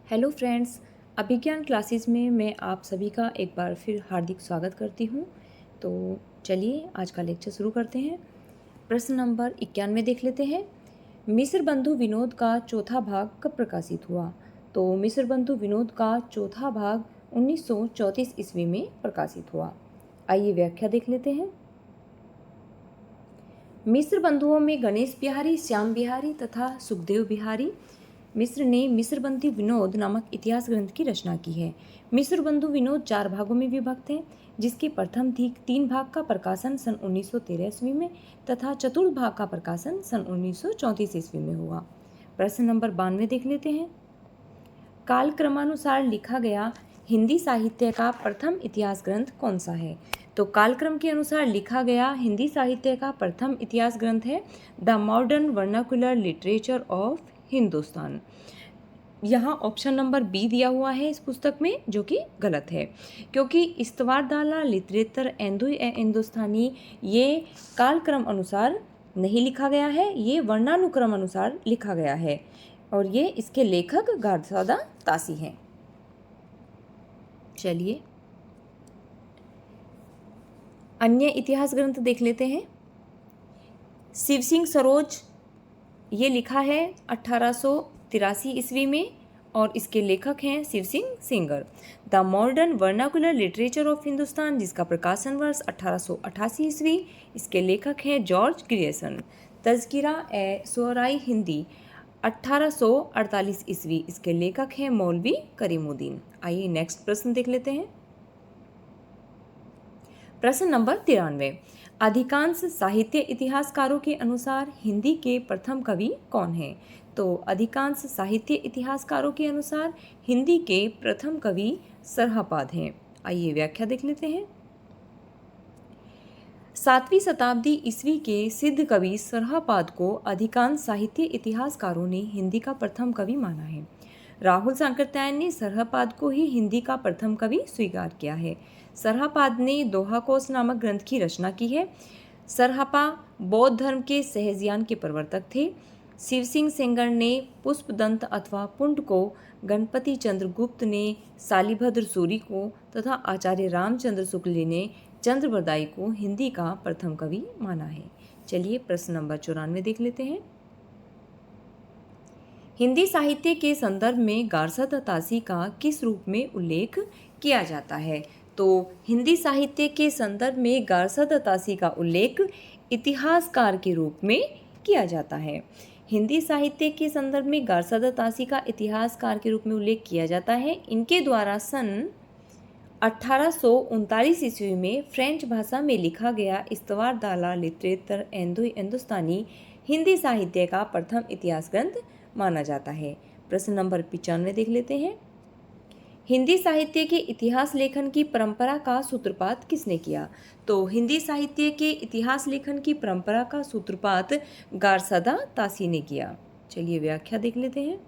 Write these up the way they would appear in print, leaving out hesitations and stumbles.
Hello friends, अभिज्ञान classes में मैं आप सभी का एक बार फिर हार्दिक स्वागत करती हूँ। तो चलिए आज का लेक्चर शुरू करते हैं। प्रश्न नंबर 91 देख लेते हैं। मिस्र बंधु विनोद का चौथा भाग कब प्रकाशित हुआ? तो मिस्र बंधु विनोद का चौथा भाग 1934 ईस्वी में प्रकाशित हुआ। आइए व्याख्या देख लेते हैं। मिस्र बंधुओं में गणेश बिहारी, श्याम बिहारी तथा सुखदेव बिहारी मिस्र ने मिस्र बंधु विनोद नामक इतिहास ग्रंथ की रचना की है। मिस्र बंधु विनोद 4 भागों में विभक्त है, जिसके प्रथम 3 भाग का प्रकाशन सन 1913 ईस्वी में तथा चतुर्थ भाग का प्रकाशन सन 1934 ईस्वी में हुआ। प्रश्न नंबर 92 देख लेते हैं। कालक्रमानुसार लिखा गया हिंदी साहित्य का प्रथम इतिहास ग्रंथ कौन सा है? तो कालक्रम के अनुसार लिखा गया हिंदी साहित्य का प्रथम इतिहास ग्रंथ है the modern vernacular literature of Hindustan. यहाँ ऑप्शन नंबर बी दिया हुआ है इस पुस्तक में, जो कि गलत है, क्योंकि इस्तवारदाला लिटरेचर हिंदुस्तानी ये कालक्रम अनुसार नहीं लिखा गया है, ये वर्णानुक्रम अनुसार लिखा गया है और ये इसके लेखक गारसादा तासी हैं। चलिए अन्य इतिहास ग्रंथ देख लेते हैं। शिव सिंह सरोज ये लिखा है 1883 ईस्वी में और इसके लेखक हैं Shiv Singh Sengar. The modern vernacular literature of Hindustan, जिसका प्रकाशन वर्ष 1888 ईस्वी, इसके लेखक हैं जॉर्ज ग्रियर्सन। तज़किरा ए शुअराई हिंदी 1848 ईस्वी, इसके लेखक हैं मौलवी करीमुद्दीन। आइए नेक्स्ट प्रश्न देख लेते हैं। प्रश्न नंबर 93। अधिकांश साहित्य इतिहासकारों के अनुसार हिंदी के प्रथम कवि कौन हैं? तो अधिकांश साहित्य इतिहासकारों के अनुसार हिंदी के प्रथम कवि सरहपाद हैं। आइए व्याख्या देख लेते हैं। 7वीं शताब्दी ईस्वी के सिद्ध कवि सरहपाद को अधिकांश साहित्य इतिहासकारों ने हिंदी का प्रथम कवि माना है। राहुल सांकृत्यायन ने सरहपाद को ही हिंदी का प्रथम कवि स्वीकार किया है। सरहपाद ने दोहाकोश नामक ग्रंथ की रचना की है। सरहपा बौद्ध धर्म के सहजयान के प्रवर्तक थे। शिव सिंह सेंगर ने पुष्पदंत अथवा पुंड को, गणपति चंद्र गुप्त ने शालिभद्र सूरी को तथा आचार्य रामचंद्र शुक्ल ने चंद्रबरदाई को हिंदी का प्रथम कवि माना है। चलिए प्रश्न नंबर 94 देख लेते हैं। हिंदी साहित्य के संदर्भ में गारसादा तासी का किस रूप में उल्लेख किया जाता है? तो हिंदी साहित्य के संदर्भ में गारसादा तासी का उल्लेख इतिहासकार के रूप में किया जाता है। हिंदी साहित्य के संदर्भ में गारसादा तासी का इतिहासकार के रूप में उल्लेख किया जाता है। इनके द्वारा सन 1839 ईस्वी में फ्रेंच भाषा में लिखा गया इस्तवारदाला लिटरेचर हिंदुस्तानी हिंदी साहित्य का प्रथम इतिहास ग्रंथ माना जाता है। प्रश्न नंबर 95 देख लेते हैं। हिंदी साहित्य के इतिहास लेखन की परंपरा का सूत्रपात किसने किया? तो हिंदी साहित्य के इतिहास लेखन की परंपरा का सूत्रपात गारसादा तासी ने किया। चलिए व्याख्या देख लेते हैं।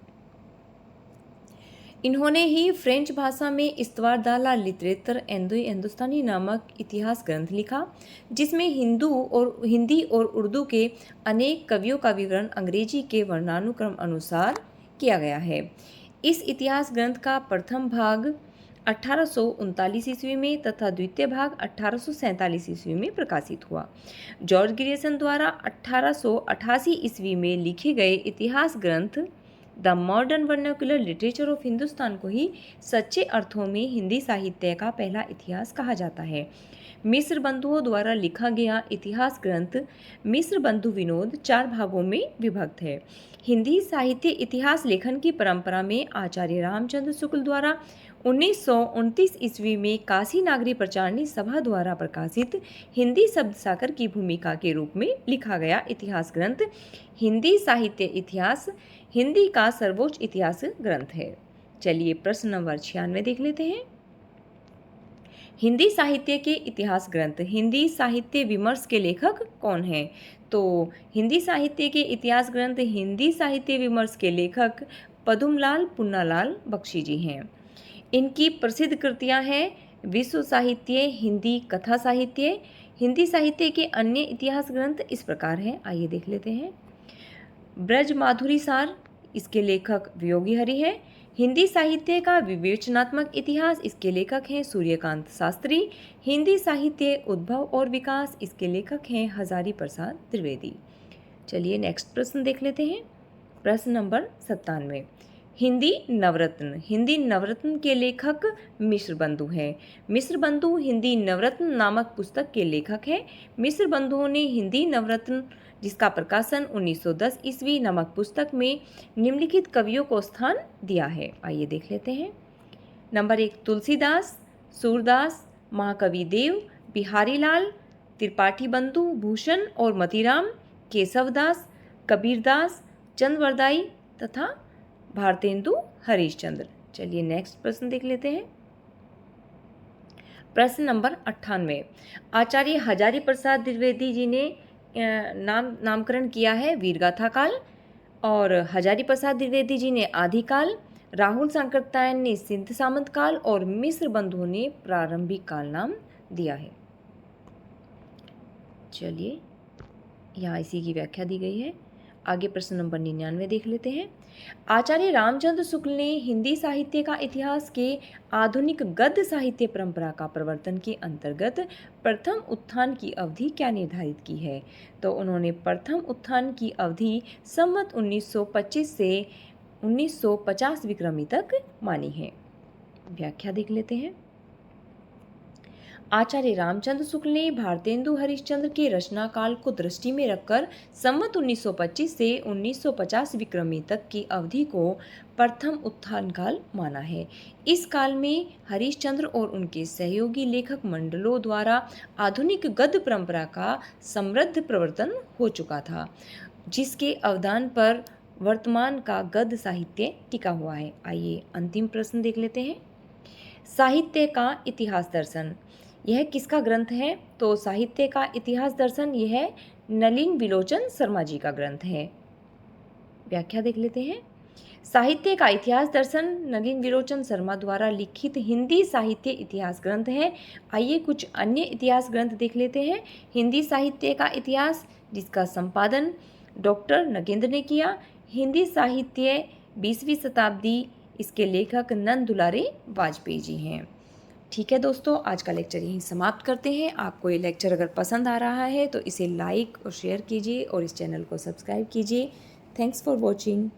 इन्होंने ही फ्रेंच भाषा में इस्तवारदाला लिटरेचर हिंदुस्तानी नामक इतिहास ग्रंथ लिखा, जिसमें हिंदी और उर्दू के अनेक कवियों का विवरण अंग्रेजी के वर्णानुक्रम अनुसार किया गया है। इस इतिहास ग्रंथ का प्रथम भाग 1839 ईस्वी में तथा द्वितीय भाग 1847 ईस्वी में प्रकाशित हुआ। जॉर्ज ग्रियर्सन द्वारा 1888 ईस्वी में लिखे गए इतिहास ग्रंथ the modern vernacular literature of Hindustan को ही सच्चे अर्थों में हिंदी साहित्य का पहला इतिहास कहा जाता है। मिस्र बंधुओं द्वारा लिखा गया इतिहास ग्रंथ मिस्र बंधु विनोद 4 भागों में विभक्त है। हिंदी साहित्य इतिहास लेखन की परंपरा में आचार्य रामचंद्र शुक्ल द्वारा 1929 ईस्वी में काशी नागरी प्रचारणी सभा द्वारा प्रकाशित हिंदी शब्द सागर की भूमिका के रूप में लिखा गया इतिहास ग्रंथ हिंदी साहित्य इतिहास हिंदी का सर्वोच्च इतिहास ग्रंथ है। चलिए प्रश्न नंबर 96 देख लेते हैं। हिंदी साहित्य के इतिहास ग्रंथ हिंदी साहित्य विमर्श के लेखक कौन हैं? तो हिंदी साहित्य के इतिहास ग्रंथ हिंदी साहित्य विमर्श के लेखक पदुमलाल पुन्नालाल बख्शी जी हैं। इनकी प्रसिद्ध कृतियां हैं विश्व साहित्य, हिंदी कथा साहित्य। हिंदी साहित्य के अन्य इतिहास ग्रंथ इस प्रकार हैं, आइए देख लेते हैं। ब्रज माधुरी सार इसके लेखक वियोगी हरि हैं। हिंदी साहित्य का विवेचनात्मक इतिहास, इसके लेखक हैं सूर्यकांत शास्त्री। हिंदी साहित्य उद्भव और विकास, इसके लेखक हैं हजारी प्रसाद द्विवेदी। चलिए नेक्स्ट प्रश्न देख लेते हैं। प्रश्न नंबर 97। हिंदी नवरत्न, हिंदी नवरत्न के लेखक मिश्र बंधु हैं। मिश्र बंधु हिंदी नवरत्न नामक पुस्तक के लेखक हैं। मिश्र बंधुओं ने हिंदी नवरत्न, जिसका प्रकाशन 1910 ईस्वी नामक पुस्तक में निम्नलिखित कवियों को स्थान दिया है। आइए देख लेते हैं। नंबर 1 तुलसीदास, सूरदास, महाकवि देव, बिहारी लाल, त्रिपाठी बंधु, भूषण और मतीराम, केशवदास, कबीरदास, चंद्रवरदाई तथा भारतेंदु हरिश्चंद्र। चलिए नेक्स्ट प्रश्न देख लेते हैं। प्रश्न नंबर 98। आचार्य हजारी प्रसाद द्विवेदी जी ने नामकरण किया है वीरगाथा काल, और हजारी प्रसाद द्विवेदी जी ने आदिकाल, राहुल सांकृत्यायन ने सिंध सामंत काल और मिश्र बंधुओं ने प्रारंभिक काल नाम दिया है। चलिए यहाँ इसी की व्याख्या दी गई है। आगे प्रश्न नंबर 99 देख लेते हैं। आचार्य रामचंद्र शुक्ल ने हिंदी साहित्य का इतिहास के आधुनिक गद्य साहित्य परंपरा का प्रवर्तन के अंतर्गत प्रथम उत्थान की अवधि क्या निर्धारित की है? तो उन्होंने प्रथम उत्थान की अवधि संवत 1925 से 1950 विक्रमी तक मानी है। व्याख्या देख लेते हैं। आचार्य रामचंद्र शुक्ल ने भारतेंदु हरिश्चंद्र के रचना काल को दृष्टि में रखकर संवत 1925 से 1950 विक्रमी तक की अवधि को प्रथम उत्थान काल माना है। इस काल में हरिश्चंद्र और उनके सहयोगी लेखक मंडलों द्वारा आधुनिक गद्य परंपरा का समृद्ध प्रवर्तन हो चुका था, जिसके अवदान पर वर्तमान का गद्य साहित्य टिका हुआ है। आइए अंतिम प्रश्न देख लेते हैं। साहित्य का इतिहास दर्शन, यह किसका ग्रंथ है? तो साहित्य का इतिहास दर्शन यह नलिन विलोचन शर्मा जी का ग्रंथ है। व्याख्या देख लेते हैं। साहित्य का इतिहास दर्शन नलिन विलोचन शर्मा द्वारा लिखित हिंदी साहित्य इतिहास ग्रंथ है। आइए कुछ अन्य इतिहास ग्रंथ देख लेते हैं। हिंदी साहित्य का इतिहास, जिसका संपादन डॉक्टर नगेंद्र ने किया। हिंदी साहित्य 20वीं शताब्दी, इसके लेखक नंद दुलारे वाजपेयी जी हैं। ठीक है दोस्तों, आज का लेक्चर यहीं समाप्त करते हैं। आपको ये लेक्चर अगर पसंद आ रहा है तो इसे लाइक और शेयर कीजिए और इस चैनल को सब्सक्राइब कीजिए। Thanks for watching.